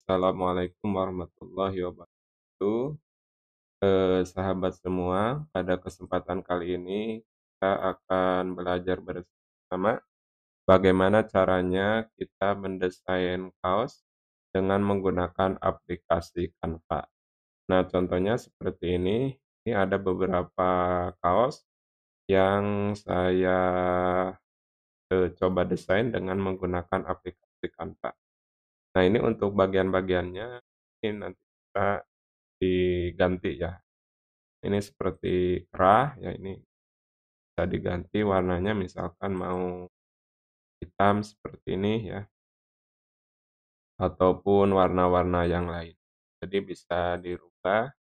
Assalamualaikum warahmatullahi wabarakatuh. Sahabat semua, pada kesempatan kali ini kita akan belajar bersama bagaimana caranya kita mendesain kaos dengan menggunakan aplikasi Canva. Nah, contohnya seperti ini ada beberapa kaos yang saya coba desain dengan menggunakan aplikasi Canva. Nah, ini untuk bagian-bagiannya ini nanti kita diganti ya. Ini seperti kerah, ya ini bisa diganti warnanya misalkan mau hitam seperti ini ya, ataupun warna-warna yang lain. Jadi bisa dirubah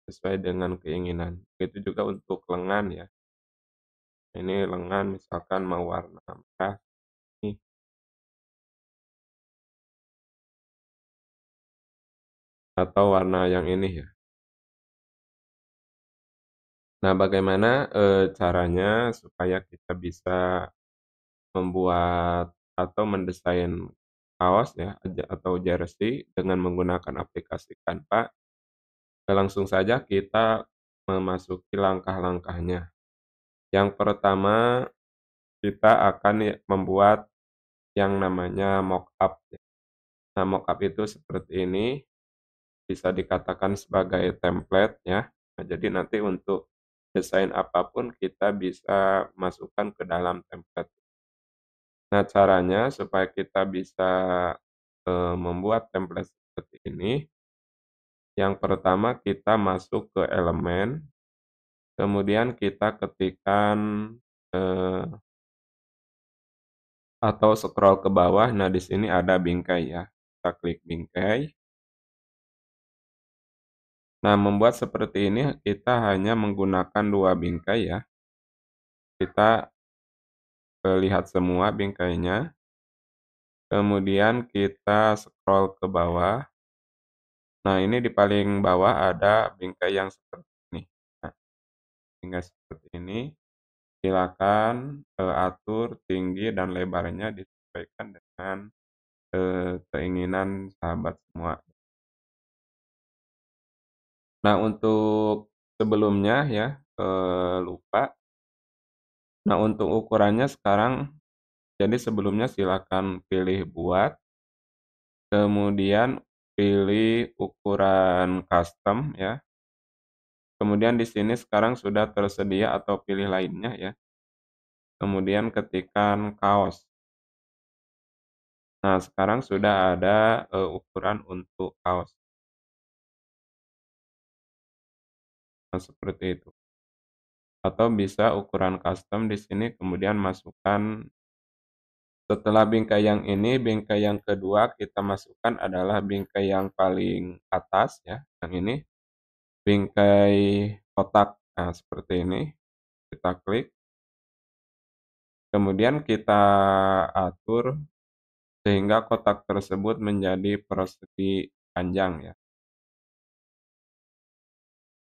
sesuai dengan keinginan. Begitu juga untuk lengan ya. Ini lengan misalkan mau warna merah nih, atau warna yang ini ya. Nah, bagaimana, caranya supaya kita bisa membuat atau mendesain kaos ya, atau jersey dengan menggunakan aplikasi Canva, langsung saja kita memasuki langkah-langkahnya. Yang pertama, kita akan membuat yang namanya mockup ya. Nah, mockup itu seperti ini, bisa dikatakan sebagai template ya. Nah, jadi nanti untuk desain apapun kita bisa masukkan ke dalam template. Nah, caranya supaya kita bisa, membuat template seperti ini, yang pertama kita masuk ke elemen, kemudian kita ketikkan, eee, atau scroll ke bawah. Nah, di sini ada bingkai ya, kita klik bingkai. Nah, membuat seperti ini kita hanya menggunakan 2 bingkai ya. Kita, lihat semua bingkainya, kemudian kita scroll ke bawah. Nah, ini di paling bawah ada bingkai yang seperti ini. Nah, tinggal seperti ini. Silakan, atur tinggi dan lebarnya disesuaikan dengan, keinginan sahabat semua. Nah, untuk sebelumnya ya, lupa. Nah, untuk ukurannya sekarang jadi sebelumnya silakan pilih buat, kemudian pilih ukuran custom ya, kemudian di sini sekarang sudah tersedia atau pilih lainnya ya, kemudian ketikkan kaos. Nah, sekarang sudah ada, ukuran untuk kaos. Nah, seperti itu. Atau bisa ukuran custom di sini kemudian masukkan setelah bingkai yang ini, bingkai yang kedua kita masukkan adalah bingkai yang paling atas ya, yang ini, bingkai kotak. Nah, seperti ini, kita klik, kemudian kita atur sehingga kotak tersebut menjadi persegi panjang ya.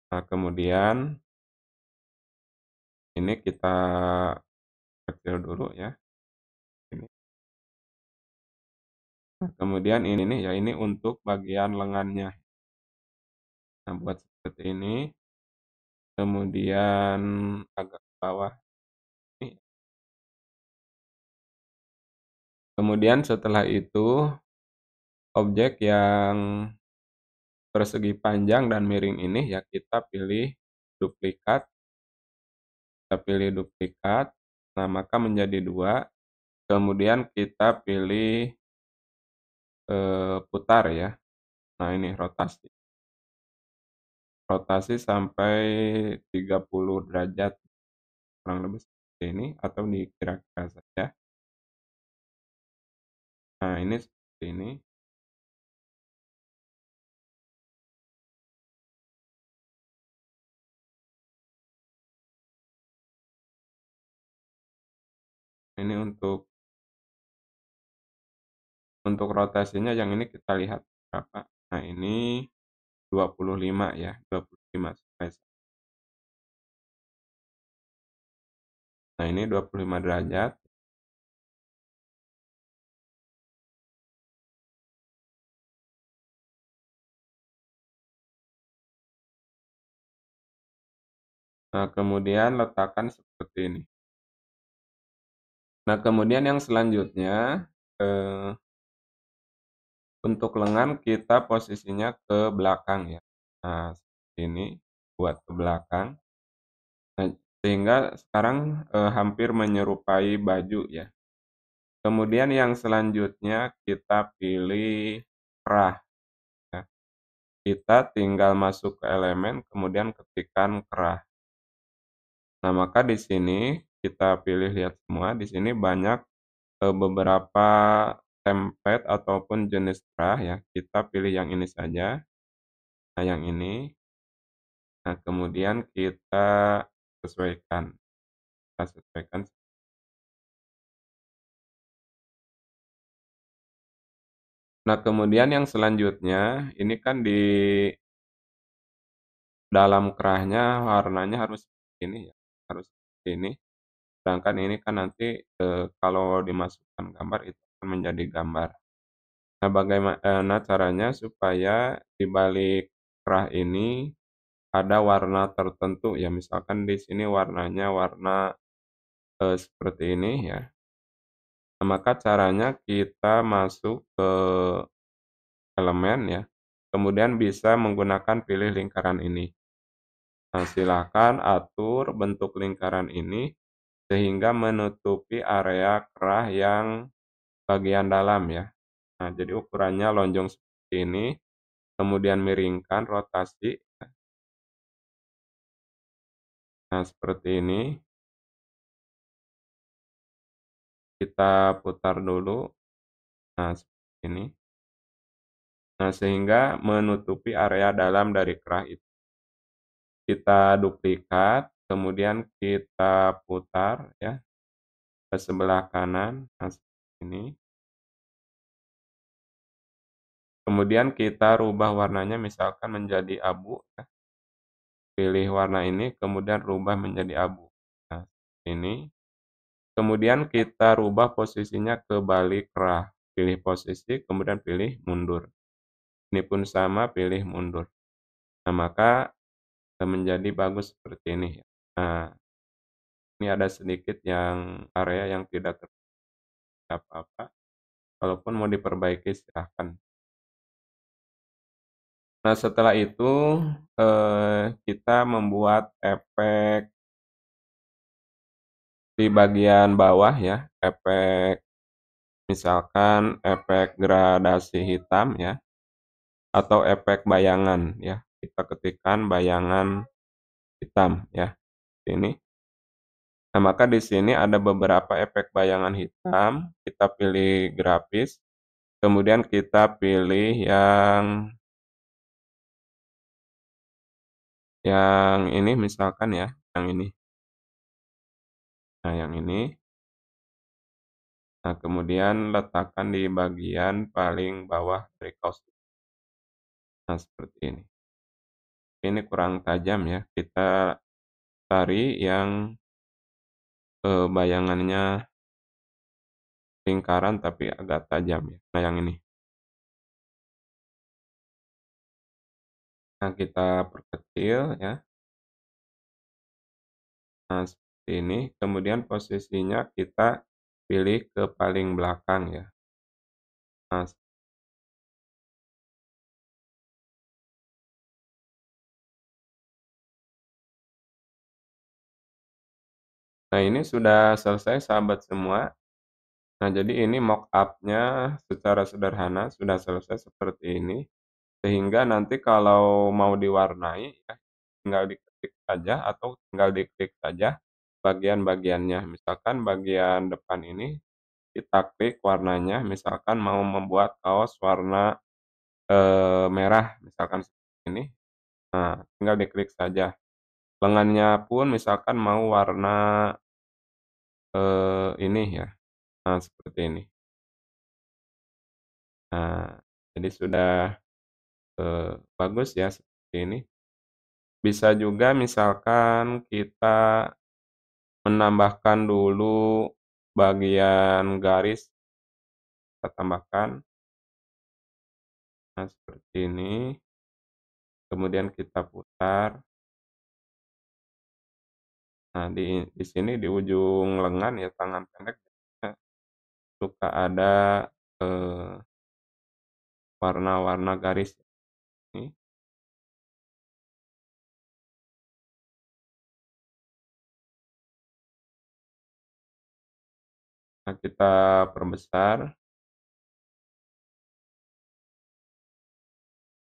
Nah, kemudian ini kita kecil dulu ya, ini. Nah, kemudian ini nih ya, ini untuk bagian lengannya. Nah, buat seperti ini, kemudian agak ke bawah nih. Kemudian setelah itu, objek yang persegi panjang dan miring ini ya kita pilih duplikat, nah maka menjadi 2, kemudian kita pilih, putar ya. Nah ini rotasi, rotasi sampai 30 derajat, kurang lebih seperti ini atau dikira-kira saja. Nah, ini seperti ini. Ini untuk rotasinya yang ini kita lihat berapa. Nah, ini 25 ya, 25 sampai. Nah, ini 25 derajat. Nah, kemudian letakkan seperti ini. Nah, kemudian yang selanjutnya, untuk lengan kita posisinya ke belakang ya. Nah, seperti ini, buat ke belakang. Nah, sehingga sekarang, hampir menyerupai baju ya. Kemudian yang selanjutnya kita pilih kerah ya. Kita tinggal masuk ke elemen, kemudian ketikkan kerah. Nah, maka di sini kita pilih lihat semua, di sini banyak, beberapa template ataupun jenis kerah ya, kita pilih yang ini saja. Nah, yang ini. Nah, kemudian sesuaikan, kita sesuaikan. Nah, kemudian yang selanjutnya, ini kan di dalam kerahnya warnanya harus seperti ini ya, harus seperti ini. Sedangkan ini kan nanti, kalau dimasukkan gambar itu akan menjadi gambar. Nah, bagaimana caranya supaya di balik kerah ini ada warna tertentu ya, misalkan di sini warnanya warna, seperti ini ya. Nah, maka caranya kita masuk ke elemen ya, kemudian bisa menggunakan pilih lingkaran ini. Nah, silakan atur bentuk lingkaran ini sehingga menutupi area kerah yang bagian dalam ya. Nah, jadi ukurannya lonjong seperti ini, kemudian miringkan, rotasi. Nah, seperti ini, kita putar dulu. Nah, seperti ini. Nah, sehingga menutupi area dalam dari kerah itu. Kita duplikat, kemudian kita putar ya ke sebelah kanan, nah seperti ini. Kemudian kita rubah warnanya misalkan menjadi abu ya, pilih warna ini kemudian rubah menjadi abu. Nah, seperti ini. Kemudian kita rubah posisinya ke balik kerah, pilih posisi kemudian pilih mundur. Ini pun sama pilih mundur. Nah, maka menjadi bagus seperti ini ya. Nah, ini ada sedikit yang area yang tidak apa-apa, kalaupun mau diperbaiki silahkan. Nah, setelah itu, kita membuat efek di bagian bawah ya, efek misalkan efek gradasi hitam ya, atau efek bayangan ya. Kita ketikkan bayangan hitam ya, ini. Nah, maka di sini ada beberapa efek bayangan hitam, kita pilih grafis, kemudian kita pilih yang ini misalkan ya, yang ini. Nah, yang ini. Nah, kemudian letakkan di bagian paling bawah dari kaos. Nah, seperti ini. Ini kurang tajam ya, kita cari yang, bayangannya lingkaran tapi agak tajam ya. Nah, yang ini. Nah, kita perkecil ya. Nah, seperti ini. Kemudian posisinya kita pilih ke paling belakang ya. Nah, ini sudah selesai sahabat semua. Nah, jadi ini mock up-nya secara sederhana sudah selesai seperti ini. Sehingga nanti kalau mau diwarnai ya, tinggal diketik saja atau tinggal diklik saja bagian-bagiannya. Misalkan bagian depan ini kita klik warnanya, misalkan mau membuat kaos warna, merah misalkan seperti ini. Nah, tinggal diklik saja. Lengannya pun misalkan mau warna, ini ya, nah seperti ini. Nah, jadi sudah, bagus ya seperti ini. Bisa juga misalkan kita menambahkan dulu bagian garis, kita tambahkan, nah seperti ini, kemudian kita putar. Nah, di sini di ujung lengan ya, tangan pendek biasanya suka ada, eee, warna-warna garis ini. Nah, kita perbesar.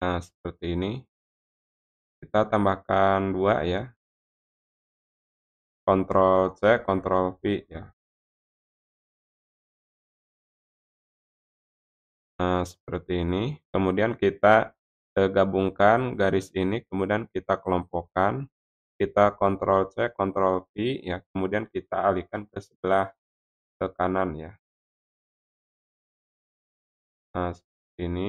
Nah, seperti ini. Kita tambahkan 2 ya, Ctrl C, Ctrl V ya. Nah, seperti ini. Kemudian kita, gabungkan garis ini, kemudian kita kelompokkan, kita Ctrl C, Ctrl V ya, kemudian kita alihkan ke sebelah ke kanan ya. Nah, seperti ini.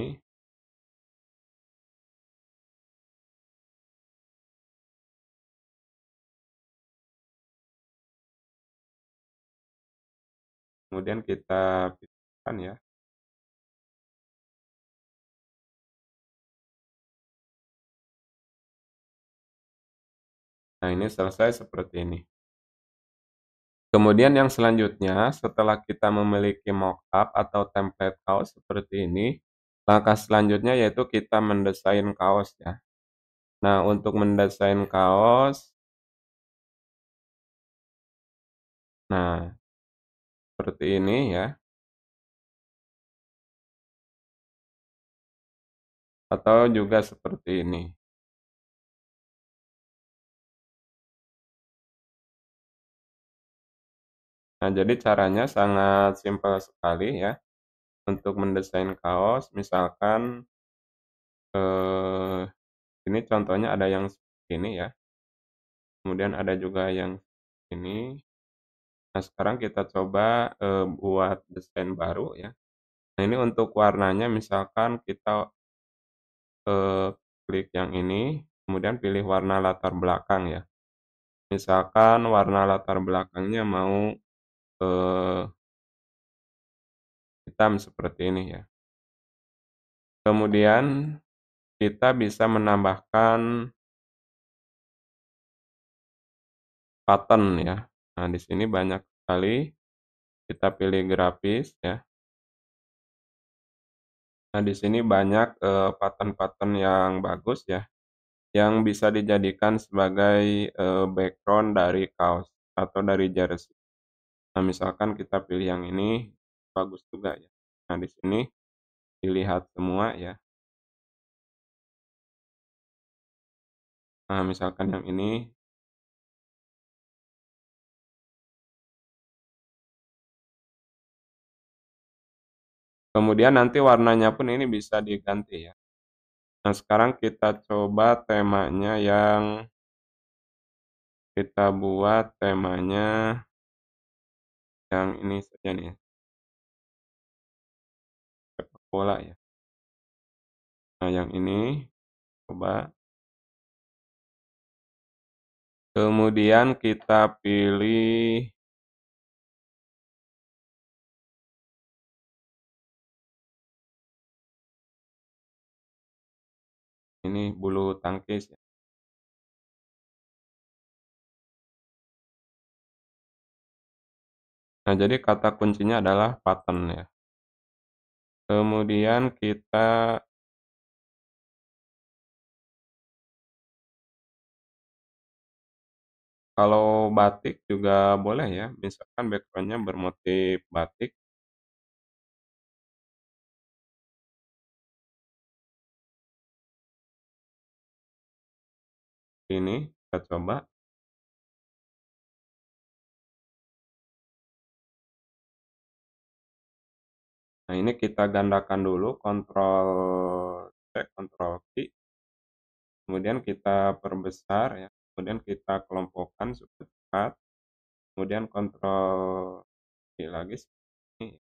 Kemudian kita pipihkan ya. Nah, ini selesai seperti ini. Kemudian yang selanjutnya, setelah kita memiliki mockup atau template kaos seperti ini, langkah selanjutnya yaitu kita mendesain kaos ya. Nah, untuk mendesain kaos, nah seperti ini ya, atau juga seperti ini. Nah, jadi caranya sangat simpel sekali ya, untuk mendesain kaos. Misalkan, eee, ini contohnya ada yang seperti ini ya, kemudian ada juga yang ini. Nah, sekarang kita coba, buat desain baru ya. Nah, ini untuk warnanya misalkan kita, eee, klik yang ini, kemudian pilih warna latar belakang ya. Misalkan warna latar belakangnya mau, eee, hitam seperti ini ya. Kemudian kita bisa menambahkan pattern ya. Nah, di sini banyak sekali, kita pilih grafis ya. Nah, di sini banyak, pattern-pattern yang bagus ya, yang bisa dijadikan sebagai, background dari kaos atau dari jersey. Nah, misalkan kita pilih yang ini, bagus juga ya. Nah, di sini dilihat semua ya. Nah, misalkan yang ini, kemudian nanti warnanya pun ini bisa diganti ya. Nah, sekarang kita coba temanya yang kita buat temanya yang ini saja nih ya, sepak bola ya. Nah, yang ini coba, kemudian kita pilih ini bulu tangkis ya. Nah, jadi kata kuncinya adalah pattern ya. Kemudian kita kalau batik juga boleh ya, misalkan background-nya bermotif batik, ini kita coba. Nah, ini kita gandakan dulu, kontrol C, kontrol V, kemudian kita perbesar ya, kemudian kita kelompokkan supaya cepat, kemudian kontrol V lagi seperti ini.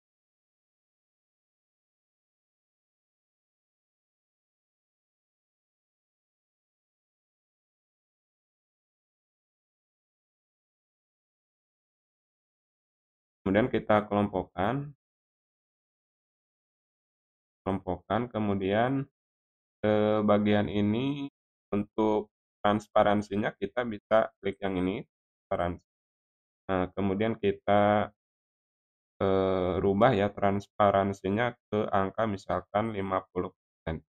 Kemudian kita kelompokkan, kemudian bagian ini untuk transparansinya kita bisa klik yang ini, transparansi. Nah, kemudian kita, rubah ya transparansinya ke angka misalkan 50%.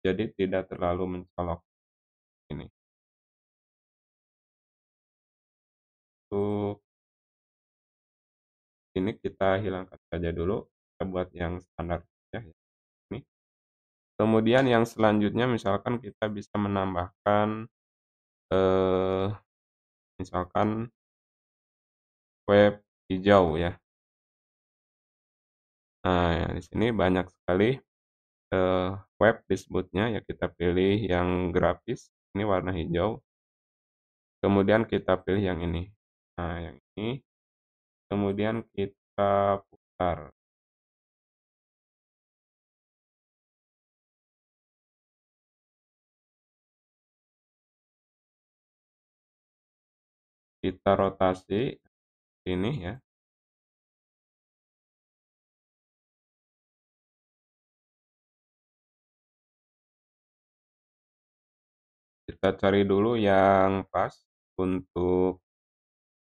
Jadi tidak terlalu mencolok ini. Untuk ini kita hilangkan saja dulu, kita buat yang standar saja ya, ini. Kemudian yang selanjutnya misalkan kita bisa menambahkan, eee, misalkan web hijau ya. Nah, ya di sini banyak sekali, web disebutnya ya, kita pilih yang grafis, ini warna hijau, kemudian kita pilih yang ini. Nah, yang ini, kemudian kita putar, kita rotasi ini ya, kita cari dulu yang pas untuk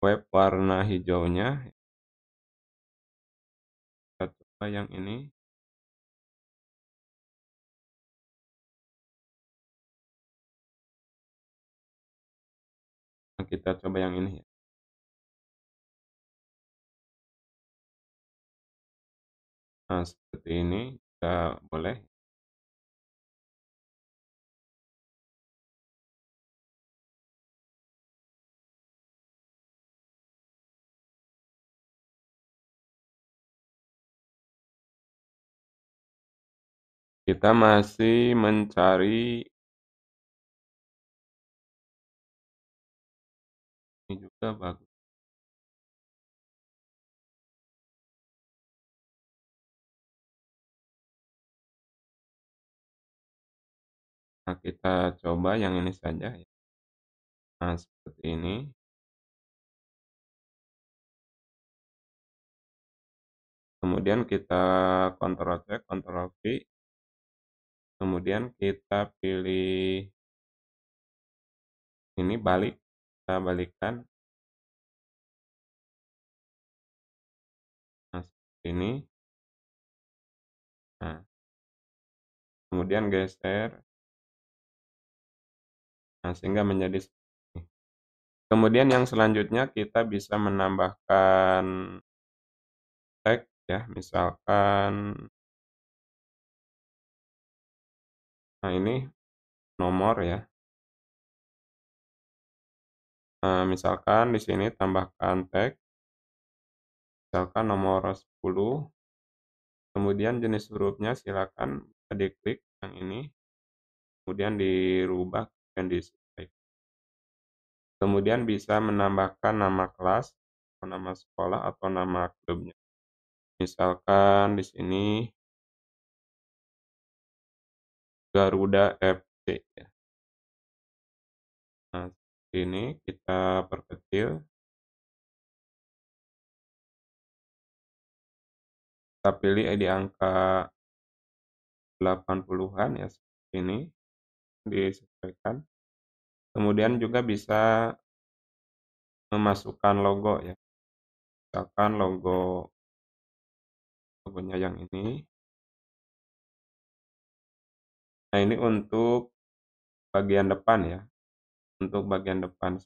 web warna hijaunya, kita coba yang ini. Nah, kita coba yang ini ya. Nah, seperti ini, kita boleh. Kita masih mencari ini juga bagus. Nah, kita coba yang ini saja ya. Nah, seperti ini. Kemudian kita Ctrl C, Ctrl V, kemudian kita pilih ini balik, kita balikkan. Nah, seperti ini. Nah, kemudian geser, nah sehingga menjadi seperti ini. Kemudian yang selanjutnya kita bisa menambahkan teks ya, misalkan, nah ini nomor ya. Nah, misalkan di sini tambahkan teks, misalkan nomor 10, kemudian jenis hurufnya silakan bisa diklik yang ini, kemudian dirubah dan disesuaikan. Kemudian bisa menambahkan nama kelas, atau nama sekolah, atau nama klubnya. Misalkan di sini Garuda FC ya. Nah, seperti ini kita perkecil, kita pilih di angka 80-an ya, seperti ini, disesuaikan. Kemudian juga bisa memasukkan logo ya, misalkan logonya yang ini. Nah, ini untuk bagian depan ya, untuk bagian depan.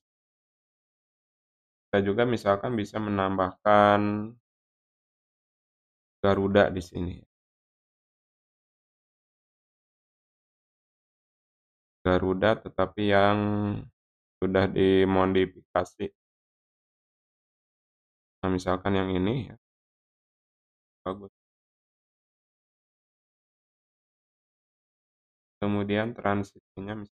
Kita juga misalkan bisa menambahkan Garuda di sini, Garuda tetapi yang sudah dimodifikasi. Nah, misalkan yang ini ya, bagus. Kemudian transisinya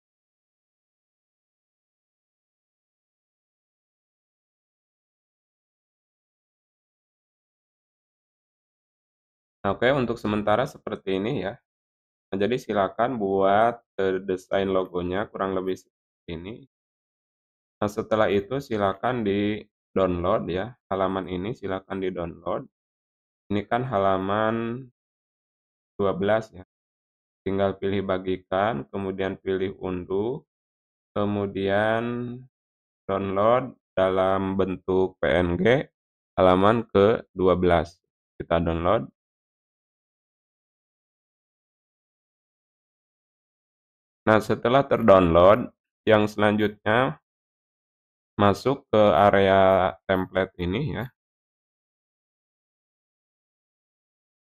oke, untuk sementara seperti ini ya. Nah, jadi silakan buat, desain logonya kurang lebih seperti ini. Nah, setelah itu silakan di-download ya, halaman ini silakan di-download. Ini kan halaman 12 ya, tinggal pilih bagikan, kemudian pilih unduh, kemudian download, dalam bentuk PNG halaman ke-12. Kita download. Nah, setelah terdownload, yang selanjutnya masuk ke area template ini ya.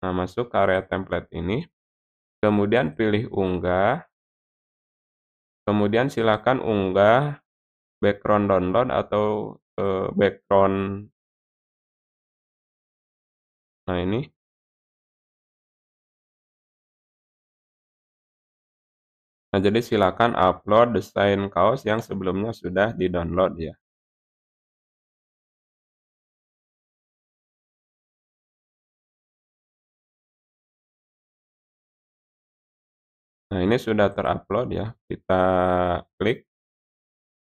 Nah, masuk ke area template ini, kemudian pilih unggah, kemudian silakan unggah background download atau, background. Nah ini, nah jadi silakan upload desain kaos yang sebelumnya sudah di-download ya. Nah ini sudah terupload ya, kita klik.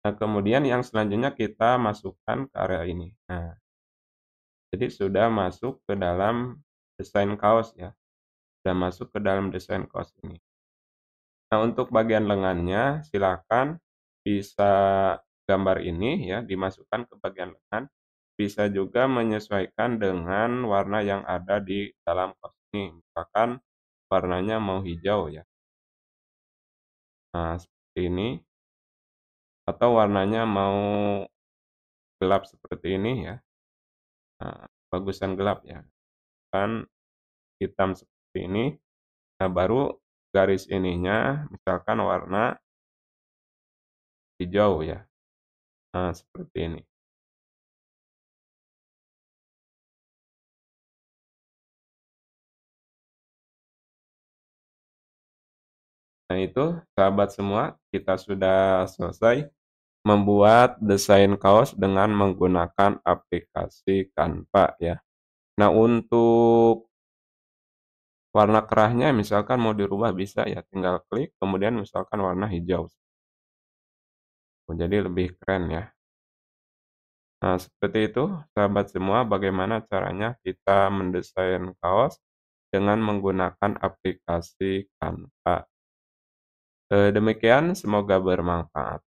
Nah kemudian yang selanjutnya kita masukkan ke area ini. Nah, jadi sudah masuk ke dalam desain kaos ya, sudah masuk ke dalam desain kaos ini. Nah, untuk bagian lengannya silakan bisa gambar ini ya dimasukkan ke bagian lengan, bisa juga menyesuaikan dengan warna yang ada di dalam kaos ini, misalkan warnanya mau hijau ya. Nah, seperti ini, atau warnanya mau gelap seperti ini ya, bagusan gelap ya, kan hitam seperti ini. Nah, baru garis ininya misalkan warna hijau ya, nah seperti ini. Nah itu sahabat semua, kita sudah selesai membuat desain kaos dengan menggunakan aplikasi Canva ya. Nah untuk warna kerahnya misalkan mau dirubah bisa ya, tinggal klik kemudian misalkan warna hijau. Jadi lebih keren ya. Nah seperti itu sahabat semua, bagaimana caranya kita mendesain kaos dengan menggunakan aplikasi Canva. Demikian semoga bermanfaat.